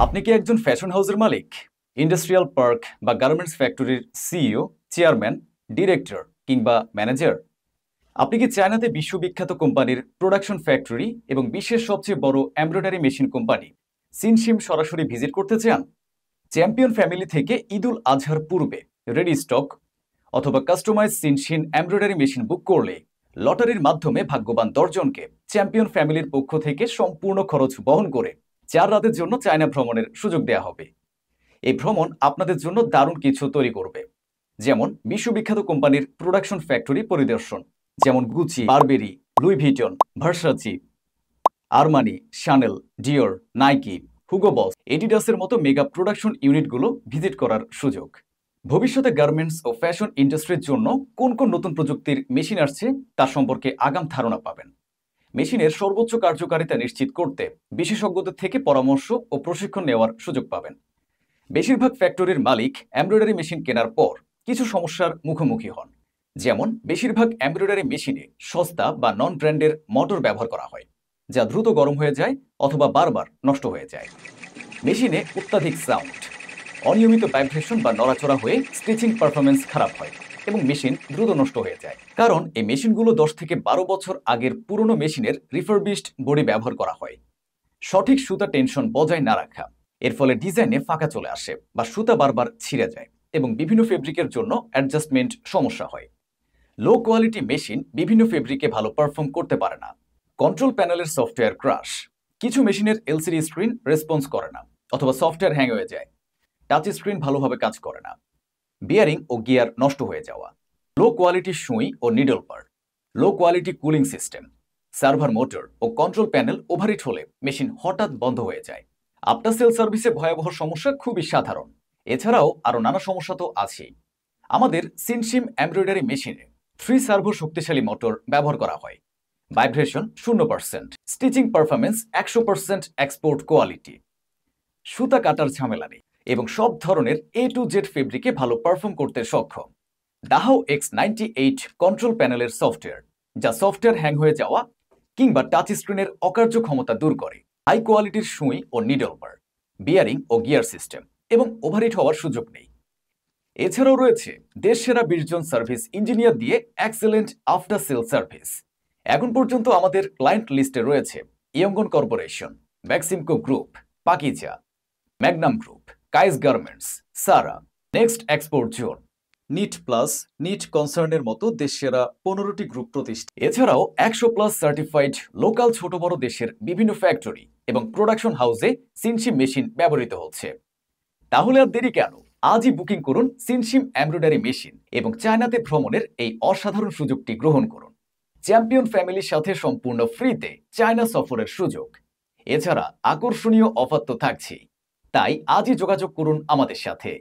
আপনি কি একজন ফ্যাশন হাউসের মালিক, ইন্ডাস্ট্রিয়াল পার্ক বা গার্মেন্টস ফ্যাক্টরির সিইও, চেয়ারম্যান, ডিরেক্টর কিংবা ম্যানেজার? আপনি কি চায়নাতে বিশ্ববিখ্যাত কোম্পানির প্রোডাকশন ফ্যাক্টরি এবং বিশ্বের সবচেয়ে বড় এমব্রয়ডারি মেশিন কোম্পানি সিনশিম সরাসরি ভিজিট করতে চান? চ্যাম্পিয়ন ফ্যামিলি থেকে ঈদুল আজহার পূর্বে রেডি স্টক অথবা কাস্টমাইজ সিনশিন এমব্রয়ডারি মেশিন বুক করলে লটারির মাধ্যমে ভাগ্যবান 10 জনকে চ্যাম্পিয়ন ফ্যামিলির পক্ষ থেকে সম্পূর্ণ খরচ বহন করে 4 রাতের জন্য চায়না ভ্রমণের সুযোগ দেওয়া হবে। এই ভ্রমণ আপনাদের জন্য দারুণ কিছু তৈরি করবে, যেমন বিশ্ববিখ্যাত কোম্পানির প্রোডাকশন ফ্যাক্টরি পরিদর্শন, যেমন Gucci, Burberry, Louis Vuitton, Versace, Armani, Chanel, Dior, Nike, Hugo Boss, এডিডাসের মতো মেগা প্রোডাকশন ইউনিটগুলো ভিজিট করার সুযোগ। ভবিষ্যতে গার্মেন্টস ও ফ্যাশন ইন্ডাস্ট্রির জন্য কোন কোন নতুন প্রযুক্তির মেশিন আসছে তা সম্পর্কে আগাম ধারণা পাবেন। মেশিনের সর্বোচ্চ কার্যকারিতা নিশ্চিত করতে বিশেষজ্ঞদের থেকে পরামর্শ ও প্রশিক্ষণ নেওয়ার সুযোগ পাবেন। বেশিরভাগ ফ্যাক্টরির মালিক এমব্রয়ডারি মেশিন কেনার পর কিছু সমস্যার মুখোমুখি হন, যেমন বেশিরভাগ এমব্রয়ডারি মেশিনে সস্তা বা নন ব্র্যান্ডের মোটর ব্যবহার করা হয়, যা দ্রুত গরম হয়ে যায় অথবা বারবার নষ্ট হয়ে যায়। মেশিনে অত্যাধিক সাউন্ড, অনিয়মিত ভাইব্রেশন বা নড়াচড়া হয়ে স্টিচিং পারফরমেন্স খারাপ হয় এবং মেশিন দ্রুত নষ্ট হয়ে যায়, কারণ এই মেশিনগুলো 10 থেকে 12 বছর আগের পুরনো মেশিনের রিফারবিশড বডি ব্যবহার করা হয়। সঠিক সুতা টেনশন বজায় না রাখা, এর ফলে ডিজাইনে ফাঁকা চলে আসে বা সুতা বারবার ছিঁড়ে যায় এবং বিভিন্ন ফেব্রিকের জন্য অ্যাডজাস্টমেন্ট সমস্যা হয়। লো কোয়ালিটি মেশিন বিভিন্ন ফেব্রিকে ভালো পারফর্ম করতে পারে না। কন্ট্রোল প্যানেলের সফটওয়্যার ক্রাশ, কিছু মেশিনের এলসিডি স্ক্রিন রেসপন্স করে না অথবা সফটওয়্যার হ্যাং হয়ে যায়। টাচ স্ক্রিন ভালোভাবে কাজ করে না। বিয়ারিং ও গিয়ার নষ্ট হয়ে যাওয়া। লো কোয়ালিটি সুই ও needle part. Low quality cooling system, server motor ও কন্ট্রোল প্যানেল ওভারহিট হলে মেশিন হঠাৎ বন্ধ হয়ে যায়। আফটার সেল সার্ভিসে ভয়াবহ সমস্যা খুবই সাধারণ। এছাড়াও আরও নানা সমস্যা তো আছেই। আমাদের সিনশিম এমব্রয়ডারি মেশিনে 3 সার্ভো শক্তিশালী মোটর ব্যবহার করা হয়। Vibration 0%, stitching performance 100%, export quality, সুতা কাটার ঝামেলা নেই এবং সব ধরনের A to Z ফেব্রিকে ভালো পারফর্ম করতে সক্ষম। ডাহাও X98 কন্ট্রোল প্যানেলের সফটওয়্যার, যা সফটওয়্যার হ্যাং হয়ে যাওয়া কিংবা টাচ স্ক্রিনের অকার্যক্ষমতা দূর করে। হাই কোয়ালিটির সুই ও নিডল বার, বিয়ারিং ও গিয়ার সিস্টেম এবং ওভারহিট হওয়ার সুযোগ নেই। এছাড়াও রয়েছে দেশসেরা 20 জন সার্ভিস ইঞ্জিনিয়ার দিয়ে এক্সেলেন্ট আফটার সেল সার্ভিস। এখন পর্যন্ত আমাদের ক্লায়েন্ট লিস্টে রয়েছে Youngone corporation, Beximco group, Pakiza, Magnum group, কাইস গার্মেন্টস, সারা, next export zone, knit plus, knit কনসার্নের মতো দেশসেরা 15টি গ্রুপ প্রতিষ্ঠান। এছাড়াও 100+ সার্টিফাইড লোকাল ছোট বড় দেশের বিভিন্ন ফ্যাক্টরি এবং প্রোডাকশন হাউসে সিনশিম মেশিন ব্যবহৃত হচ্ছে। তাহলে আর দেরি কেন? আজই বুকিং করুন সিনশিম এমব্রয়ডারি মেশিন এবং চায়নাতে ভ্রমণের এই অসাধারণ সুযোগটি গ্রহণ করুন। চ্যাম্পিয়ন ফ্যামিলির সাথে সম্পূর্ণ ফ্রিতে চায়না সফরের সুযোগ। এছাড়া আকর্ষণীয় অফার তো থাকছেই। তাই আজই যোগাযোগ করুন আমাদের সাথে।